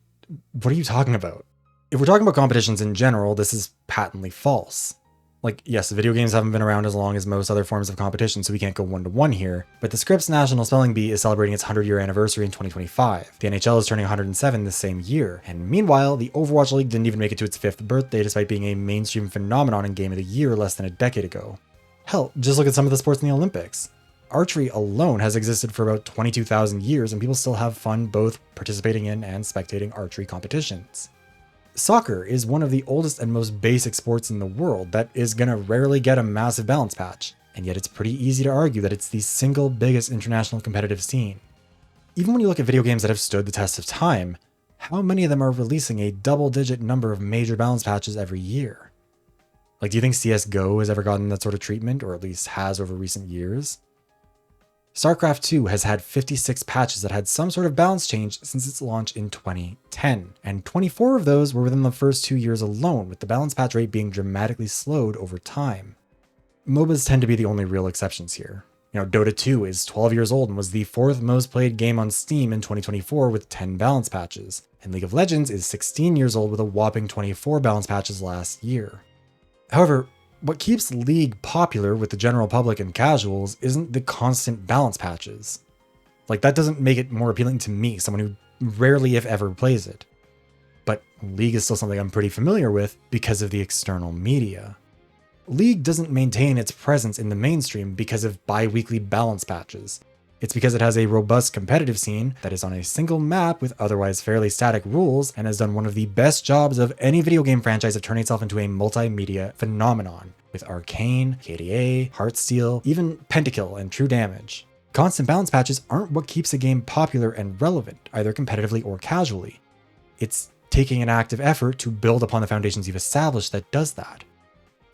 what are you talking about? If we're talking about competitions in general, this is patently false. Like, yes, video games haven't been around as long as most other forms of competition, so we can't go one-to-one here, but the Scripps National Spelling Bee is celebrating its 100-year anniversary in 2025. The NHL is turning 107 this same year, and meanwhile, the Overwatch League didn't even make it to its 5th birthday despite being a mainstream phenomenon in Game of the Year less than a decade ago. Hell, just look at some of the sports in the Olympics. Archery alone has existed for about 22,000 years, and people still have fun both participating in and spectating archery competitions. Soccer is one of the oldest and most basic sports in the world that is gonna rarely get a massive balance patch, and yet it's pretty easy to argue that it's the single biggest international competitive scene. Even when you look at video games that have stood the test of time, how many of them are releasing a double-digit number of major balance patches every year? Like, do you think CSGO has ever gotten that sort of treatment, or at least has over recent years? StarCraft 2 has had 56 patches that had some sort of balance change since its launch in 2010, and 24 of those were within the first 2 years alone, with the balance patch rate being dramatically slowed over time. MOBAs tend to be the only real exceptions here. Dota 2 is 12 years old and was the 4th most played game on Steam in 2024 with 10 balance patches, and League of Legends is 16 years old with a whopping 24 balance patches last year. However, what keeps League popular with the general public and casuals isn't the constant balance patches. That doesn't make it more appealing to me, someone who rarely if ever plays it. But League is still something I'm pretty familiar with because of the external media. League doesn't maintain its presence in the mainstream because of bi-weekly balance patches. It's because it has a robust competitive scene that is on a single map with otherwise fairly static rules and has done one of the best jobs of any video game franchise of turning itself into a multimedia phenomenon, with Arcane, KDA, Heartsteel, even Pentakill and True Damage. Constant balance patches aren't what keeps a game popular and relevant, either competitively or casually. It's taking an active effort to build upon the foundations you've established that does that.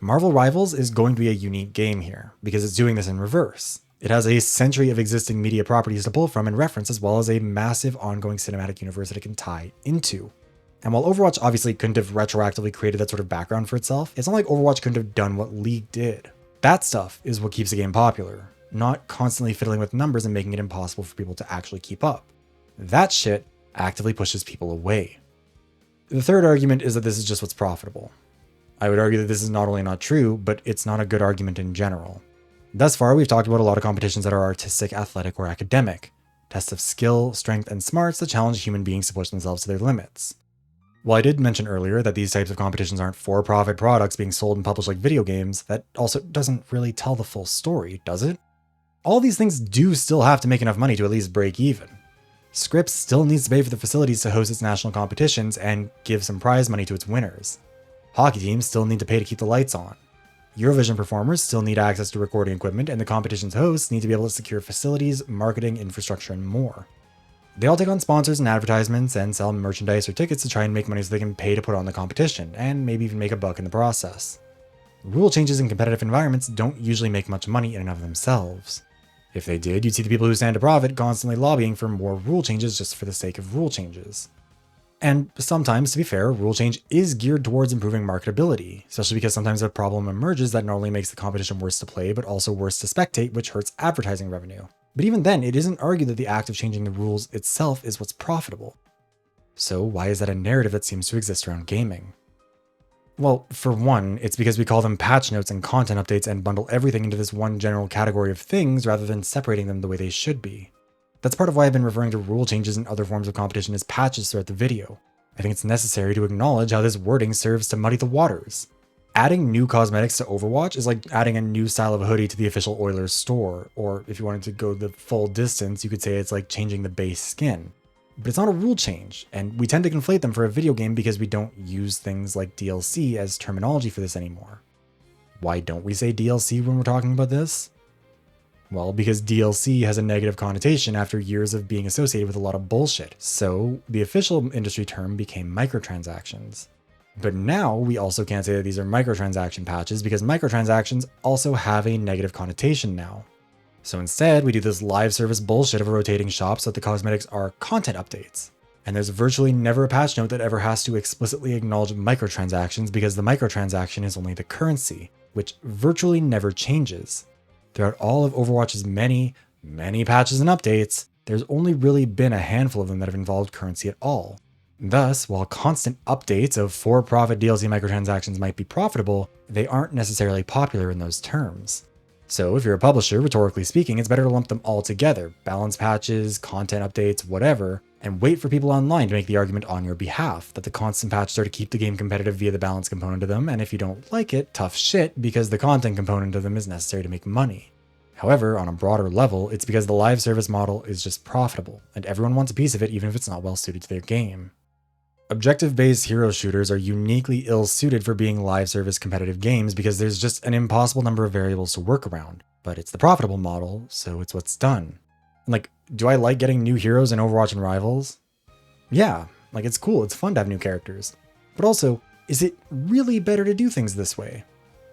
Marvel Rivals is going to be a unique game here, because it's doing this in reverse. It has a century of existing media properties to pull from and reference, as well as a massive ongoing cinematic universe that it can tie into. And while Overwatch obviously couldn't have retroactively created that sort of background for itself, it's not like Overwatch couldn't have done what League did. That stuff is what keeps a game popular, not constantly fiddling with numbers and making it impossible for people to actually keep up. That shit actively pushes people away. The third argument is that this is just what's profitable. I would argue that this is not only not true, but it's not a good argument in general. Thus far, we've talked about a lot of competitions that are artistic, athletic, or academic. Tests of skill, strength, and smarts that challenge human beings to push themselves to their limits. While I did mention earlier that these types of competitions aren't for-profit products being sold and published like video games, that also doesn't really tell the full story, does it? All these things do still have to make enough money to at least break even. Scripps still needs to pay for the facilities to host its national competitions and give some prize money to its winners. Hockey teams still need to pay to keep the lights on. Eurovision performers still need access to recording equipment, and the competition's hosts need to be able to secure facilities, marketing, infrastructure, and more. They all take on sponsors and advertisements and sell merchandise or tickets to try and make money so they can pay to put on the competition, and maybe even make a buck in the process. Rule changes in competitive environments don't usually make much money in and of themselves. If they did, you'd see the people who stand to profit constantly lobbying for more rule changes just for the sake of rule changes. And sometimes, to be fair, rule change is geared towards improving marketability, especially because sometimes a problem emerges that not only makes the competition worse to play, but also worse to spectate, which hurts advertising revenue. But even then, it isn't argued that the act of changing the rules itself is what's profitable. So why is that a narrative that seems to exist around gaming? Well, for one, it's because we call them patch notes and content updates and bundle everything into this one general category of things rather than separating them the way they should be. That's part of why I've been referring to rule changes and other forms of competition as patches throughout the video. I think it's necessary to acknowledge how this wording serves to muddy the waters. Adding new cosmetics to Overwatch is like adding a new style of hoodie to the official Oilers store, or if you wanted to go the full distance, you could say it's like changing the base skin. But it's not a rule change, and we tend to conflate them for a video game because we don't use things like DLC as terminology for this anymore. Why don't we say DLC when we're talking about this? Well, because DLC has a negative connotation after years of being associated with a lot of bullshit, so the official industry term became microtransactions. But now we also can't say that these are microtransaction patches because microtransactions also have a negative connotation now. So instead, we do this live service bullshit of a rotating shop so that the cosmetics are content updates. And there's virtually never a patch note that ever has to explicitly acknowledge microtransactions because the microtransaction is only the currency, which virtually never changes. Throughout all of Overwatch's many patches and updates, there's only really been a handful of them that have involved currency at all. Thus, while constant updates of for-profit DLC microtransactions might be profitable, they aren't necessarily popular in those terms. So if you're a publisher, rhetorically speaking, it's better to lump them all together, balance patches, content updates, whatever, and wait for people online to make the argument on your behalf that the constant patches are to keep the game competitive via the balance component of them, and if you don't like it, tough shit, because the content component of them is necessary to make money. However, on a broader level, it's because the live service model is just profitable, and everyone wants a piece of it even if it's not well suited to their game. Objective-based hero shooters are uniquely ill-suited for being live service competitive games because there's just an impossible number of variables to work around, but it's the profitable model, so it's what's done. Like, do I like getting new heroes in Overwatch and Rivals? Yeah, like it's cool, it's fun to have new characters. But also, is it really better to do things this way?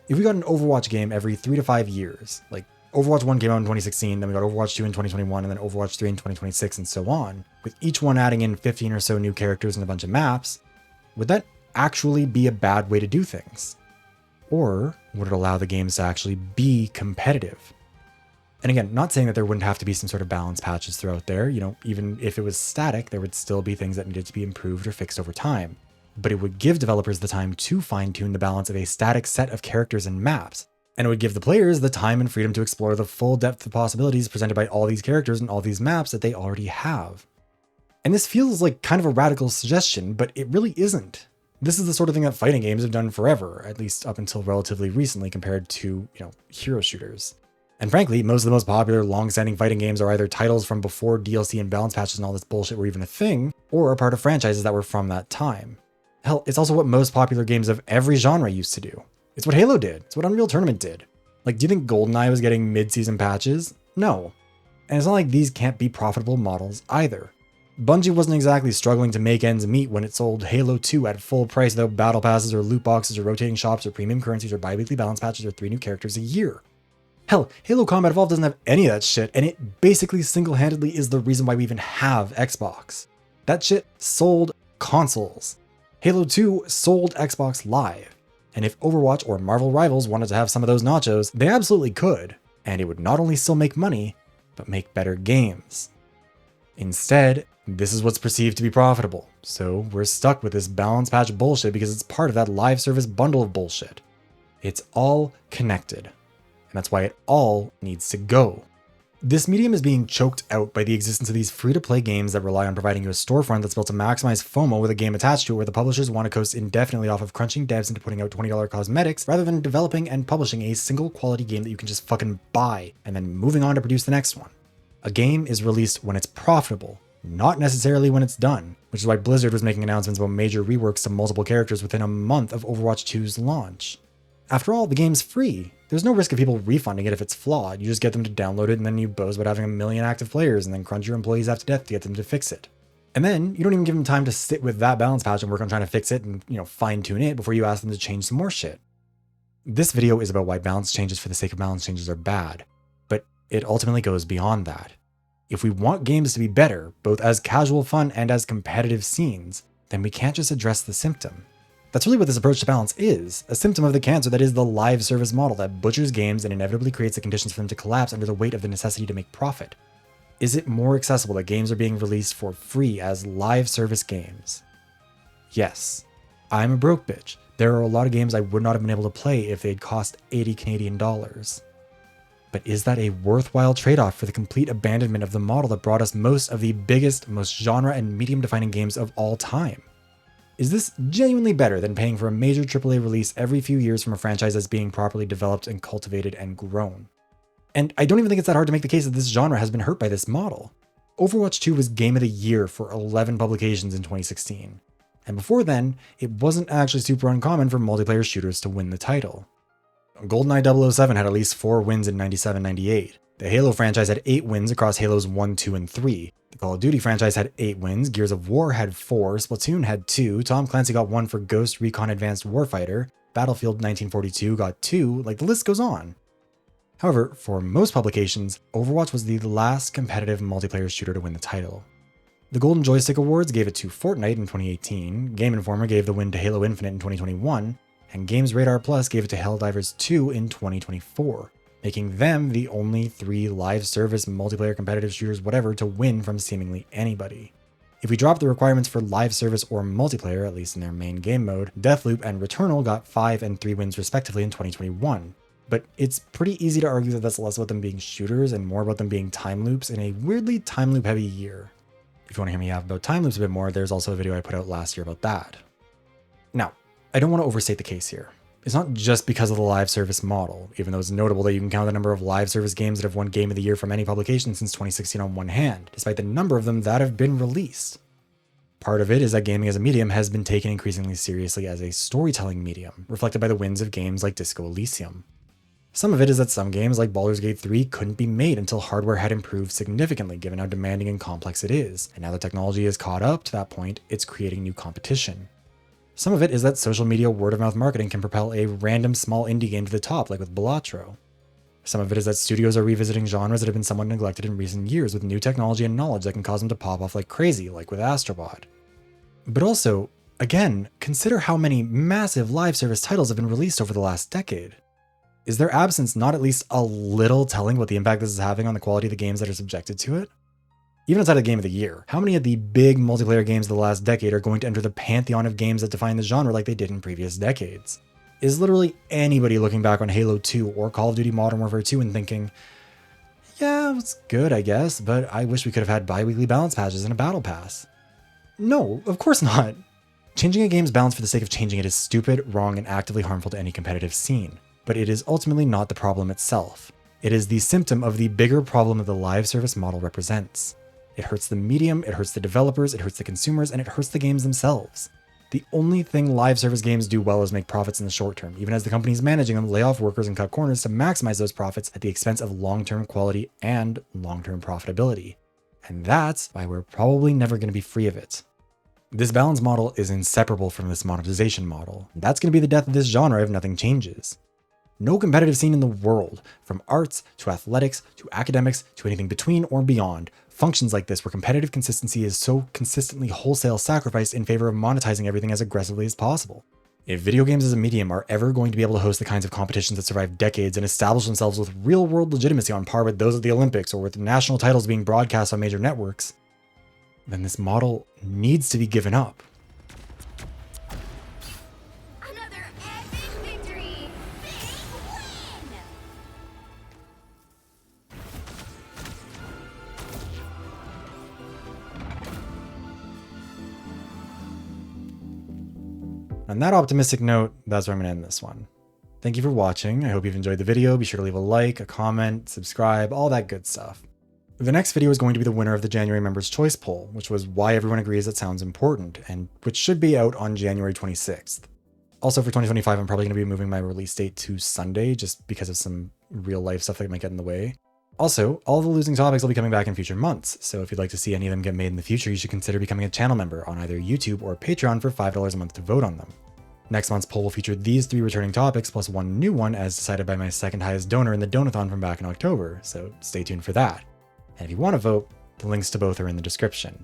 If we got an Overwatch game every 3 to 5 years, like Overwatch 1 came out in 2016, then we got Overwatch 2 in 2021, and then Overwatch 3 in 2026, and so on, with each one adding in 15 or so new characters and a bunch of maps. Would that actually be a bad way to do things? Or would it allow the games to actually be competitive? And again, not saying that there wouldn't have to be some sort of balance patches throughout there. Even if it was static, there would still be things that needed to be improved or fixed over time. But it would give developers the time to fine-tune the balance of a static set of characters and maps. And it would give the players the time and freedom to explore the full depth of possibilities presented by all these characters and all these maps that they already have. And this feels like kind of a radical suggestion, but it really isn't. This is the sort of thing that fighting games have done forever, at least up until relatively recently compared to, hero shooters. And frankly, most of the most popular long-standing fighting games are either titles from before DLC and balance patches and all this bullshit were even a thing, or are part of franchises that were from that time. Hell, it's also what most popular games of every genre used to do. It's what Halo did. It's what Unreal Tournament did. Do you think GoldenEye was getting mid-season patches? No. And it's not like these can't be profitable models either. Bungie wasn't exactly struggling to make ends meet when it sold Halo 2 at full price without battle passes or loot boxes or rotating shops or premium currencies or bi-weekly balance patches or 3 new characters a year. Hell, Halo Combat Evolved doesn't have any of that shit, and it basically single-handedly is the reason why we even have Xbox. That shit sold consoles. Halo 2 sold Xbox Live. And if Overwatch or Marvel Rivals wanted to have some of those nachos, they absolutely could. And it would not only still make money, but make better games. Instead, this is what's perceived to be profitable. So we're stuck with this balance patch bullshit because it's part of that live service bundle of bullshit. It's all connected. And that's why it all needs to go. This medium is being choked out by the existence of these free-to-play games that rely on providing you a storefront that's built to maximize FOMO with a game attached to it, where the publishers want to coast indefinitely off of crunching devs into putting out $20 cosmetics rather than developing and publishing a single quality game that you can just fucking buy and then moving on to produce the next one. A game is released when it's profitable, not necessarily when it's done, which is why Blizzard was making announcements about major reworks to multiple characters within a month of Overwatch 2's launch. After all, the game's free. There's no risk of people refunding it if it's flawed. You just get them to download it and then you boast about having 1 million active players and then crunch your employees half to death to get them to fix it. And then you don't even give them time to sit with that balance patch and work on trying to fix it and, fine tune it before you ask them to change some more shit. This video is about why balance changes for the sake of balance changes are bad, but it ultimately goes beyond that. If we want games to be better, both as casual fun and as competitive scenes, then we can't just address the symptom. That's really what this approach to balance is, a symptom of the cancer that is the live service model that butchers games and inevitably creates the conditions for them to collapse under the weight of the necessity to make profit. Is it more accessible that games are being released for free as live service games? Yes. I'm a broke bitch. There are a lot of games I would not have been able to play if they'd cost 80 Canadian dollars. But is that a worthwhile trade-off for the complete abandonment of the model that brought us most of the biggest, most genre and medium-defining games of all time? Is this genuinely better than paying for a major AAA release every few years from a franchise that's being properly developed and cultivated and grown? And I don't even think it's that hard to make the case that this genre has been hurt by this model. Overwatch 2 was Game of the Year for 11 publications in 2016. And before then, it wasn't actually super uncommon for multiplayer shooters to win the title. GoldenEye 007 had at least 4 wins in 97-98. The Halo franchise had 8 wins across Halos 1, 2, and 3. The Call of Duty franchise had 8 wins, Gears of War had 4, Splatoon had 2, Tom Clancy got 1 for Ghost Recon Advanced Warfighter, Battlefield 1942 got 2, the list goes on. However, for most publications, Overwatch was the last competitive multiplayer shooter to win the title. The Golden Joystick Awards gave it to Fortnite in 2018, Game Informer gave the win to Halo Infinite in 2021, and Games Radar Plus gave it to Helldivers 2 in 2024. Making them the only 3 live service multiplayer competitive shooters whatever to win from seemingly anybody. If we drop the requirements for live service or multiplayer, at least in their main game mode, Deathloop and Returnal got 5 and 3 wins respectively in 2021. But it's pretty easy to argue that that's less about them being shooters and more about them being time loops in a weirdly time loop heavy year. If you want to hear me have about time loops a bit more, there's also a video I put out last year about that. Now, I don't want to overstate the case here. It's not just because of the live service model, even though it's notable that you can count the number of live service games that have won Game of the Year from any publication since 2016 on one hand, despite the number of them that have been released. Part of it is that gaming as a medium has been taken increasingly seriously as a storytelling medium, reflected by the wins of games like Disco Elysium. Some of it is that some games like Baldur's Gate 3 couldn't be made until hardware had improved significantly given how demanding and complex it is, and now the technology is caught up to that point, it's creating new competition. Some of it is that social media word-of-mouth marketing can propel a random small indie game to the top, like with Balatro. Some of it is that studios are revisiting genres that have been somewhat neglected in recent years with new technology and knowledge that can cause them to pop off like crazy, like with Astrobot. But also, again, consider how many massive live service titles have been released over the last decade. Is their absence not at least a little telling what the impact this is having on the quality of the games that are subjected to it? Even outside of Game of the Year, how many of the big multiplayer games of the last decade are going to enter the pantheon of games that define the genre like they did in previous decades? Is literally anybody looking back on Halo 2 or Call of Duty Modern Warfare 2 and thinking, yeah, it's good, I guess, but I wish we could have had bi-weekly balance patches and a battle pass? No, of course not. Changing a game's balance for the sake of changing it is stupid, wrong, and actively harmful to any competitive scene. But it is ultimately not the problem itself. It is the symptom of the bigger problem that the live service model represents. It hurts the medium, it hurts the developers, it hurts the consumers, and it hurts the games themselves. The only thing live service games do well is make profits in the short term, even as the companies managing them lay off workers and cut corners to maximize those profits at the expense of long-term quality and long-term profitability. And that's why we're probably never going to be free of it. This balance model is inseparable from this monetization model. That's going to be the death of this genre if nothing changes. No competitive scene in the world, from arts to athletics to academics to anything between or beyond, functions like this where competitive consistency is so consistently wholesale sacrificed in favor of monetizing everything as aggressively as possible. If video games as a medium are ever going to be able to host the kinds of competitions that survive decades and establish themselves with real-world legitimacy on par with those of the Olympics or with national titles being broadcast on major networks, then this model needs to be given up. Another epic victory! Big win! On that optimistic note, that's where I'm going to end this one. Thank you for watching. I hope you've enjoyed the video. Be sure to leave a like, a comment, subscribe, all that good stuff. The next video is going to be the winner of the January Members' Choice Poll, which was why everyone agrees it sounds important, and which should be out on January 26th. Also for 2025, I'm probably going to be moving my release date to Sunday, just because of some real life stuff that might get in the way. Also, all the losing topics will be coming back in future months, so if you'd like to see any of them get made in the future, you should consider becoming a channel member on either YouTube or Patreon for $5 a month to vote on them. Next month's poll will feature these 3 returning topics plus one new one as decided by my second highest donor in the Donathon from back in October, so stay tuned for that. And if you want to vote, the links to both are in the description.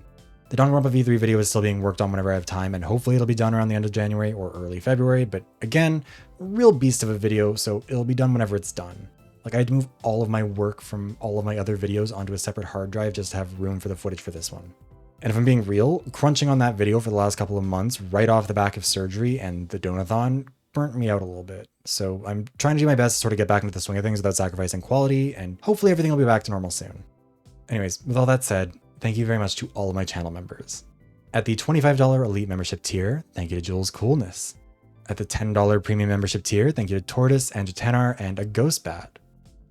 The Danganronpa V3 video is still being worked on whenever I have time, and hopefully it'll be done around the end of January or early February, but again, a real beast of a video, so it'll be done whenever it's done. Like, I had to move all of my work from all of my other videos onto a separate hard drive just to have room for the footage for this one. And if I'm being real, crunching on that video for the last couple of months right off the back of surgery and the Donathon burnt me out a little bit. So I'm trying to do my best to sort of get back into the swing of things without sacrificing quality, and hopefully everything will be back to normal soon. Anyways, with all that said, thank you very much to all of my channel members. At the $25 Elite membership tier, thank you to Jules Coolness. At the $10 Premium membership tier, thank you to Tortoise and to Tenar and a Ghostbat.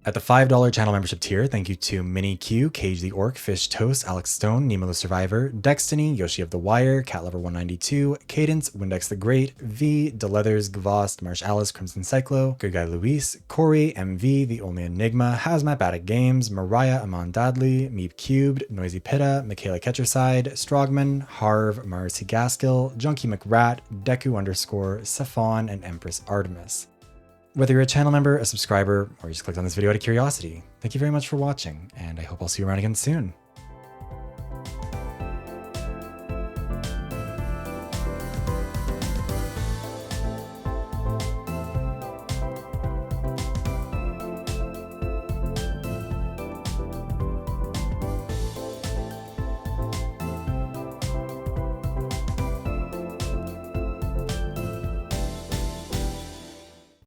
At the $5 channel membership tier, thank you to Minnie Q, Cage the Orc, Fish Toast, Alex Stone, Nemo the Survivor, Dextiny, Yoshi of the Wire, CatLover192, Cadence, Windex the Great, V, Deleathers, Gvost, Marsh Alice, Crimson Cyclo, Good Guy Luis, Corey, MV, The Only Enigma, Hazmat Attic Games, Mariah Amon Dadley, Meep Cubed, Noisy Pitta, Michaela Ketcherside, Strogman, Harv, Marcy Gaskill, Junkie McRat, Deku_, Saphon, and Empress Artemis. Whether you're a channel member, a subscriber, or you just clicked on this video out of curiosity, thank you very much for watching, and I hope I'll see you around again soon.